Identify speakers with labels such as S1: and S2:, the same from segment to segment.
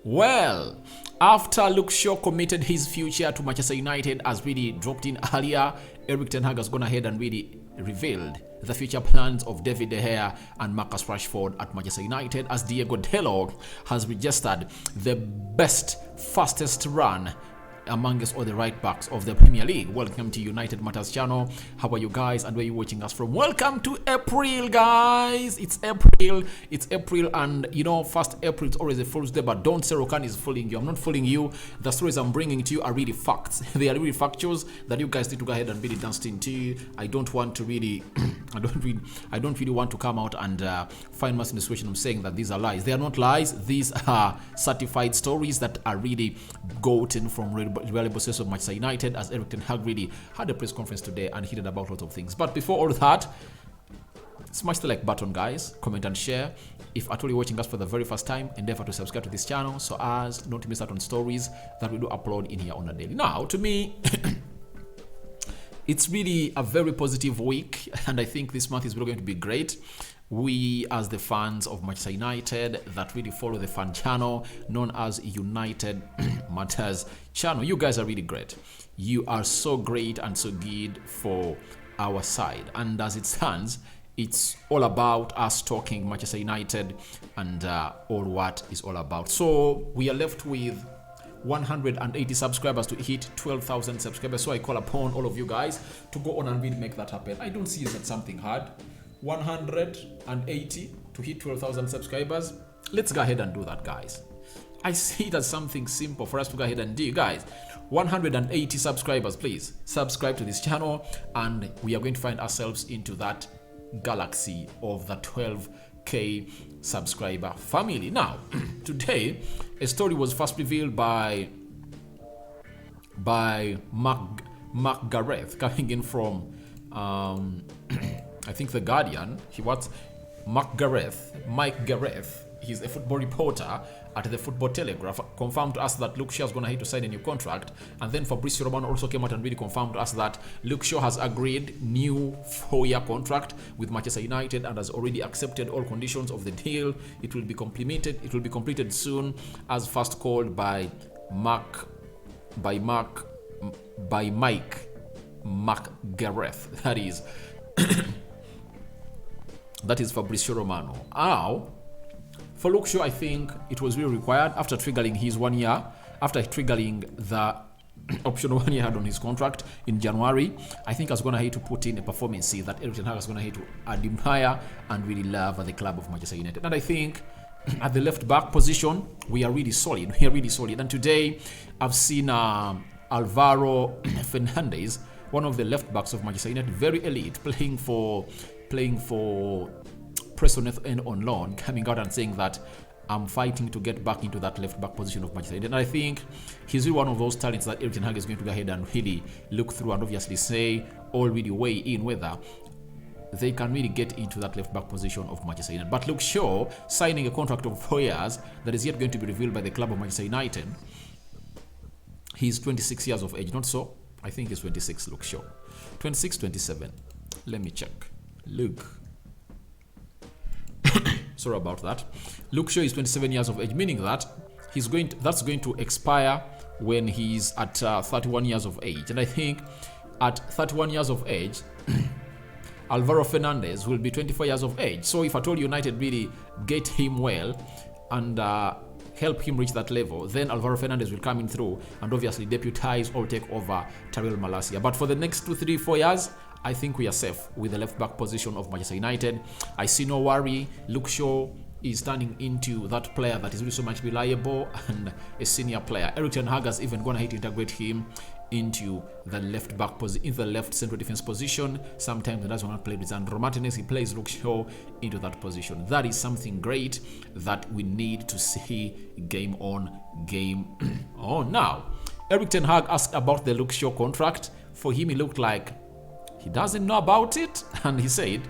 S1: Well, after Luke Shaw committed his future to Manchester United as really dropped in earlier, Erik ten Hag has gone ahead and really revealed the future plans of David De Gea and Marcus Rashford at Manchester United, as Diego Dallo has registered the best, fastest run amongst all the right backs of the Premier League. Welcome to United Matters channel. How are you guys and where are you watching us from? Welcome to April, guys. It's April, and you know, first April is always a fool's day, but don't say Rokan is fooling you. I'm not fooling you. The stories I'm bringing to you are really facts. They are really factuals that you guys need to go ahead and really dance into. I don't want to really I don't really want to come out and find myself in the situation of saying that these are lies. They are not lies. These are certified stories that are really gotten from reliable sources of Manchester United, as Erik ten Hag really had a press conference today and hinted about lots of things. But before all that, smash the like button, guys, comment and share. If at all you're watching us for the very first time, endeavor to subscribe to this channel so as not to miss out on stories that we do upload in here on a daily. Now, to me, it's really a very positive week, and I think this month is really going to be great. We, as the fans of Manchester United that really follow the fan channel known as United Matters channel, you guys are really great. You are so great and so good for our side, and as it stands, it's all about us talking Manchester United and all what is all about. So we are left with 180 subscribers to hit 12,000 subscribers. So I call upon all of you guys to go on and really make that happen. I don't see it as something hard. 180 to hit 12,000 subscribers. Let's go ahead and do that, guys. I see it as something simple for us to go ahead and do, guys. 180 subscribers, please subscribe to this channel, and we are going to find ourselves into that galaxy of the 12k subscriber family. Now, today, a story was first revealed by Mark Gareth, coming in from I think The Guardian. Mike Gareth. He's a football reporter at the Football Telegraph, confirmed to us that Luke Shaw is going to have to sign a new contract. And then Fabrizio Romano also came out and really confirmed to us that Luke Shaw has agreed new 4-year contract with Manchester United and has already accepted all conditions of the deal. It will be completed soon, as first called by Mike Gareth. That is Fabrizio Romano. Now, for Luke Shaw, I think it was really required after triggering his 1 year, after triggering the option 1 year had on his contract in January. I think I was going to have to put in a performance that Erik ten Hag is going to have to admire and really love at the club of Manchester United. And I think at the left back position, we are really solid. And today, I've seen Alvaro Fernandez, one of the left backs of Manchester United, very elite, playing for Preston End on loan, coming out and saying that I'm fighting to get back into that left back position of Manchester United. And I think he's really one of those talents that Erik ten Hag is going to go ahead and really look through and obviously say, all really weigh in whether they can really get into that left back position of Manchester United. But Luke Shaw signing a contract of 4 years that is yet going to be revealed by the club of Manchester United. He's 26 years of age, not so? I think he's 26, Luke Shaw. 26, 27. Let me check. Luke. Sorry about that. Luke Shaw is 27 years of age, meaning that that's going to expire when he's at 31 years of age. And I think at 31 years of age, Alvaro Fernandez will be 24 years of age. So if at all United really get him well and help him reach that level, then Alvaro Fernandez will come in through and obviously deputize or take over Tyrell Malacia. But for the next 2, 3, 4 years, I think we are safe with the left back position of Manchester United. I see no worry. Luke Shaw is turning into that player that is really so much reliable and a senior player. Erik ten Hag has even gone ahead to integrate him into the left back position, in the left central defense position. Sometimes he doesn't want to play with Sandro Martinez. He plays Luke Shaw into that position. That is something great that we need to see game on, game on. Now, Erik ten Hag asked about the Luke Shaw contract. For him, it looked like he doesn't know about it, and he said,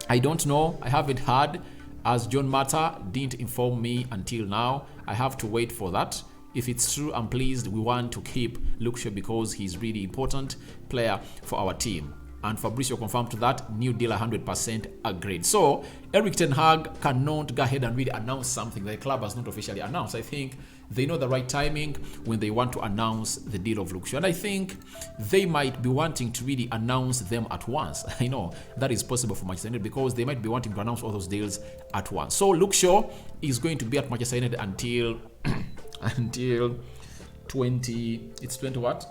S1: I don't know, I haven't heard, as John Mata didn't inform me until now. I have to wait for that. If it's true, I'm pleased. We want to keep Luke Shaw because he's really important player for our team. And Fabrizio confirmed to that, new deal 100% agreed. So Erik ten Hag cannot go ahead and really announce something the club has not officially announced. I think they know the right timing when they want to announce the deal of Luke Shaw. And I think they might be wanting to really announce them at once. I know that is possible for Manchester United because they might be wanting to announce all those deals at once. So Luke Shaw is going to be at Manchester United until until 20 what?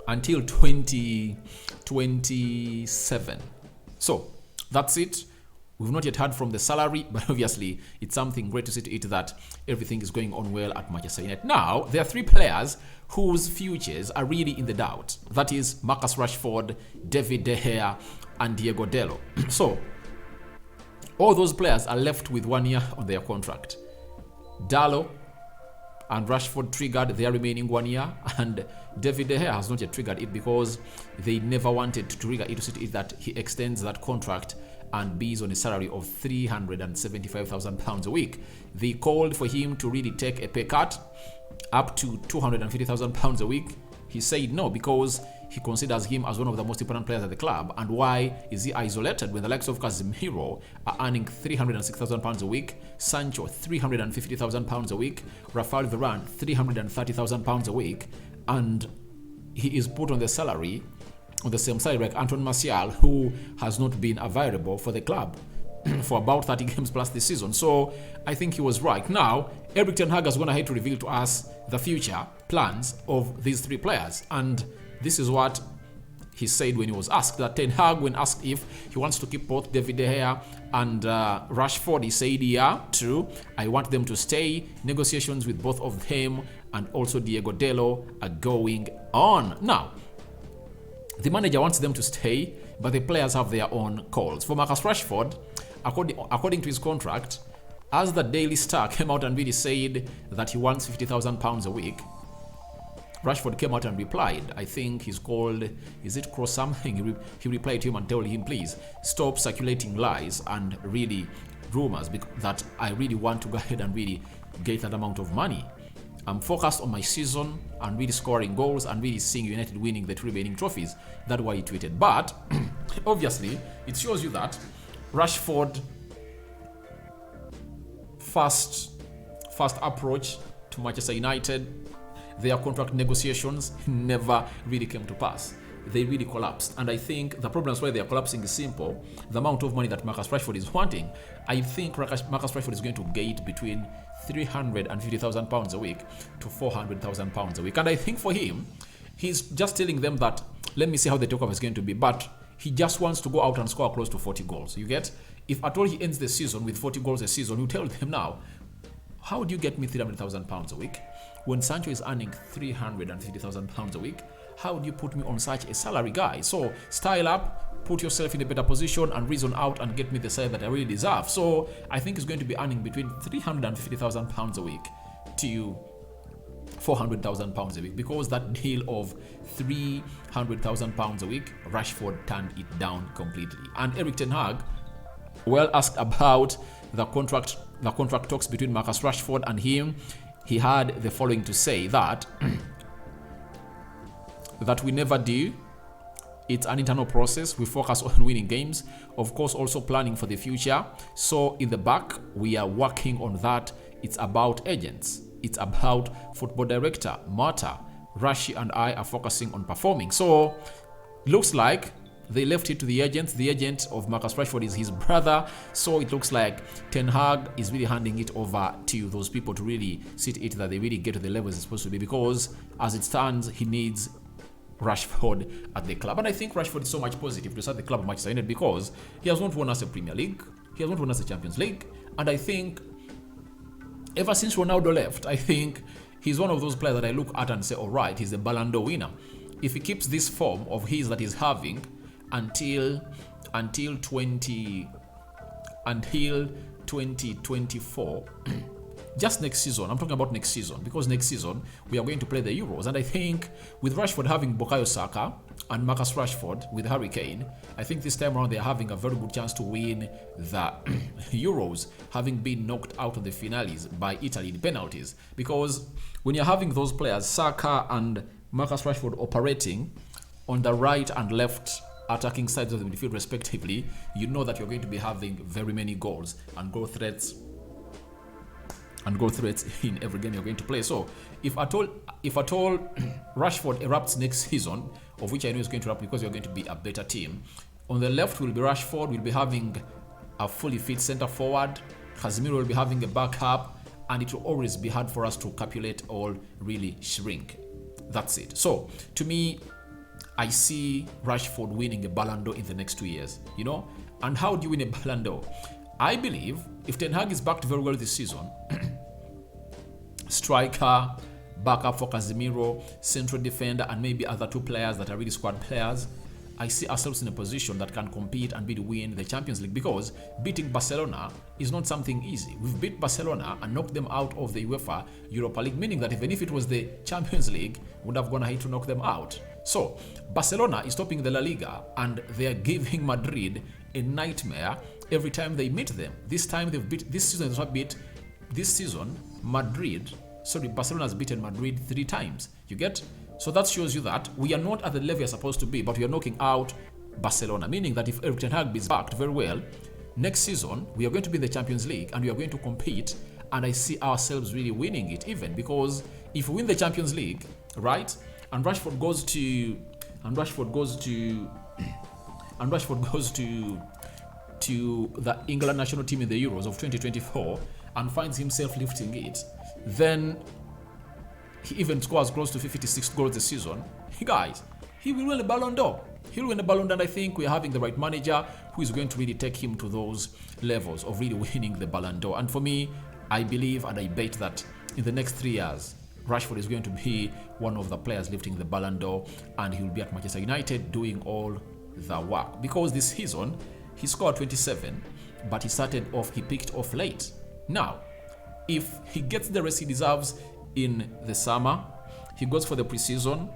S1: Until 2027. So that's it. We've not yet heard from the salary, but obviously it's something great to see to it that everything is going on well at Manchester United. Now, there are 3 players whose futures are really in the doubt. That is Marcus Rashford, David De Gea, and Diego Dalot. So, all those players are left with 1 year on their contract. Dalot and Rashford triggered their remaining 1 year, and David De Gea has not yet triggered it because they never wanted to trigger it to see that he extends that contract and be on a salary of £375,000 a week. They called for him to really take a pay cut up to £250,000 a week. He said no because he considers him as one of the most important players at the club. And why is he isolated when the likes of Casemiro are earning £306,000 a week, Sancho £350,000 a week, Rafael Varane £330,000 a week, and he is put on the salary on the same salary like Antoine Martial, who has not been available for the club for about 30 games plus this season. So I think he was right. Now, Erik ten Hag is going ahead to reveal to us the future plans of these 3 players. And this is what he said when he was asked. That Ten Hag, when asked if he wants to keep both David De Gea and Rashford, he said, yeah, true. I want them to stay. Negotiations with both of them and also Diego Dalot are going on. Now, the manager wants them to stay, but the players have their own calls. For Marcus Rashford, according to his contract, as the Daily Star came out and really said that he wants £50,000 a week, Rashford came out and replied. I think he's called, is it Cross something? He replied to him and told him, please stop circulating lies and really rumors that I really want to go ahead and really get that amount of money. I'm focused on my season and really scoring goals and really seeing United winning the 2 remaining trophies. That's why he tweeted. But obviously, it shows you that Rashford first approach to Manchester United, their contract negotiations never really came to pass. They really collapsed. And I think the problems why they are collapsing is simple. The amount of money that Marcus Rashford is wanting, I think Marcus Rashford is going to get between £350,000 a week to £400,000 a week. And I think for him, he's just telling them that, let me see how the takeoff is going to be. But he just wants to go out and score close to 40 goals. You get? If at all he ends the season with 40 goals a season, you tell them now, how do you get me £300,000 a week? When Sancho is earning £350,000 a week, how do you put me on such a salary guy? So style up, put yourself in a better position and reason out and get me the salary that I really deserve. So I think he's going to be earning between £350,000 a week to £400,000 a week, because that deal of £300,000 a week, Rashford turned it down completely. And Erik ten Hag, well asked about the contract talks between Marcus Rashford and him, he had the following to say that that we never do. It's an internal process. We focus on winning games, of course, also planning for the future. So in the back, we are working on that. It's about agents. It's about football director, Marta. Rashi and I are focusing on performing. So looks like they left it to the agents. The agent of Marcus Rashford is his brother. So it looks like Ten Hag is really handing it over to those people to really see to it that they really get to the levels it's supposed to be, because as it stands, he needs Rashford at the club. And I think Rashford is so much positive to start the club of Manchester United because he has not won us a Premier League, he has not won us a Champions League, and I think ever since Ronaldo left, I think he's one of those players that I look at and say, all right, he's a Ballon d'Or winner. If he keeps this form of his that he's having until 2024, just next season, I'm talking about next season, because next season we are going to play the Euros. And I think with Rashford having Bukayo Saka and Marcus Rashford with Harry Kane, I think this time around they're having a very good chance to win the Euros, having been knocked out of the finales by Italy in penalties. Because when you're having those players, Saka and Marcus Rashford operating on the right and left attacking sides of the midfield respectively, you know that you're going to be having very many goals and goal threats in every game you're going to play. So if at all Rashford erupts next season, of which I know is going to erupt because you're going to be a better team, on the left will be Rashford, will be having a fully fit center forward, Casemiro will be having a backup, and it will always be hard for us to calculate or really shrink. That's it. So to me, I see Rashford winning a Ballon d'Or in the next 2 years, you know? And how do you win a Ballon d'Or? I believe if Ten Hag is backed very well this season, striker, backup for Casemiro, central defender, and maybe other 2 players that are really squad players, I see ourselves in a position that can compete and win the Champions League, because beating Barcelona is not something easy. We've beat Barcelona and knocked them out of the UEFA Europa League, meaning that even if it was the Champions League, we would have gone ahead to knock them out. So Barcelona is topping the La Liga and they are giving Madrid a nightmare every time they meet them. This season Barcelona has beaten Madrid 3 times. You get? So that shows you that we are not at the level we are supposed to be, but we are knocking out Barcelona, meaning that if Erik ten Hag is backed very well, next season we are going to be in the Champions League and we are going to compete, and I see ourselves really winning it, even because if we win the Champions League, right, and Rashford goes to the England national team in the Euros of 2024 and finds himself lifting it, then he even scores close to 56 goals this season. Guys, he will win a Ballon d'Or. He'll win a Ballon d'Or, and I think we're having the right manager who is going to really take him to those levels of really winning the Ballon d'Or. And for me, I believe and I bet that in the next 3 years, Rashford is going to be one of the players lifting the Ballon d'Or, and he will be at Manchester United doing all the work. Because this season, he scored 27, but he picked off late. Now, if he gets the rest he deserves in the summer, he goes for the preseason,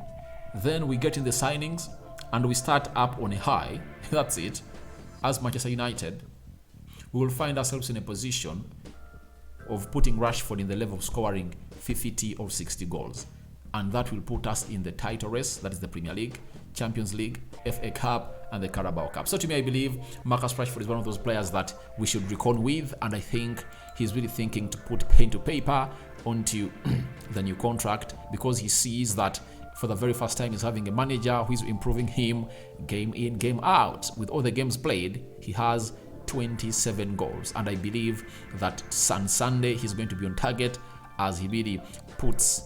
S1: then we get in the signings, and we start up on a high, that's it, as Manchester United, we will find ourselves in a position of putting Rashford in the level of scoring 50 or 60 goals. And that will put us in the title race, that is the Premier League, Champions League, FA Cup, and the Carabao Cup. So to me, I believe Marcus Rashford is one of those players that we should reckon with, and I think he's really thinking to put pen to paper onto the new contract, because he sees that for the very first time he's having a manager who is improving him game in, game out. With all the games played, he has 27 goals, and I believe that on Sunday he's going to be on target as he really puts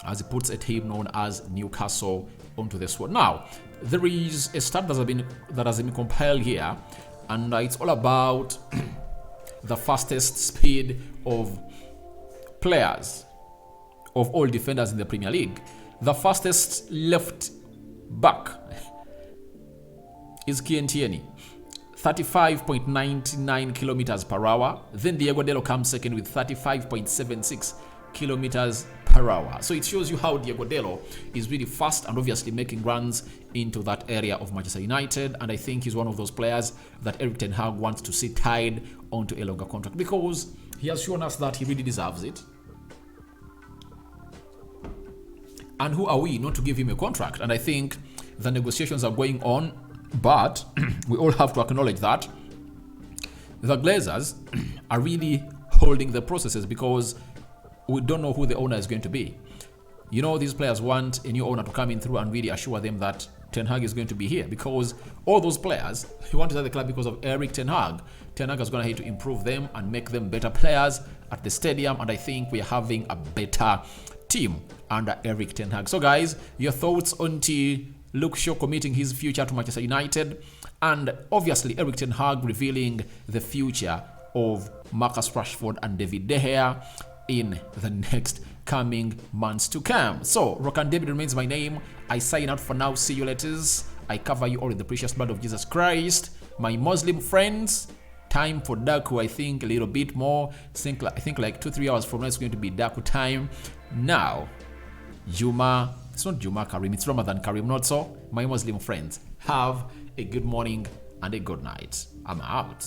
S1: a team known as Newcastle onto the squad. Now, there is a stat that has been compiled here, and it's all about the fastest speed of players of all defenders in the Premier League. The fastest left back is Kieran Tierney, 35.99 kilometers per hour. Then Diego Dallo comes second with 35.76 kilometers per hour. So it shows you how Diego Dallo is really fast and obviously making runs into that area of Manchester United. And I think he's one of those players that Erik ten Hag wants to see tied onto a longer contract, because he has shown us that he really deserves it. And who are we not to give him a contract? And I think the negotiations are going on, but we all have to acknowledge that the Glazers are really holding the processes, because we don't know who the owner is going to be. You know, these players want a new owner to come in through and really assure them that Ten Hag is going to be here, because all those players, he wanted to at the club because of Erik ten Hag. Ten Hag is going to have to improve them and make them better players at the stadium, and I think we are having a better team under Erik ten Hag. So guys, your thoughts on Luke Shaw committing his future to Manchester United, and obviously Erik ten Hag revealing the future of Marcus Rashford and David De Gea in the next coming months to come. So Rokan David remains my name. I sign out for now. See you later. I cover you all in the precious blood of Jesus Christ. My Muslim friends, time for Daku. I think a little bit more. I think like 2-3 hours from now it's going to be Daku time. Now, Juma, it's not Juma Karim, it's Ramadan Karim, not so. My Muslim friends, have a good morning and a good night. I'm out.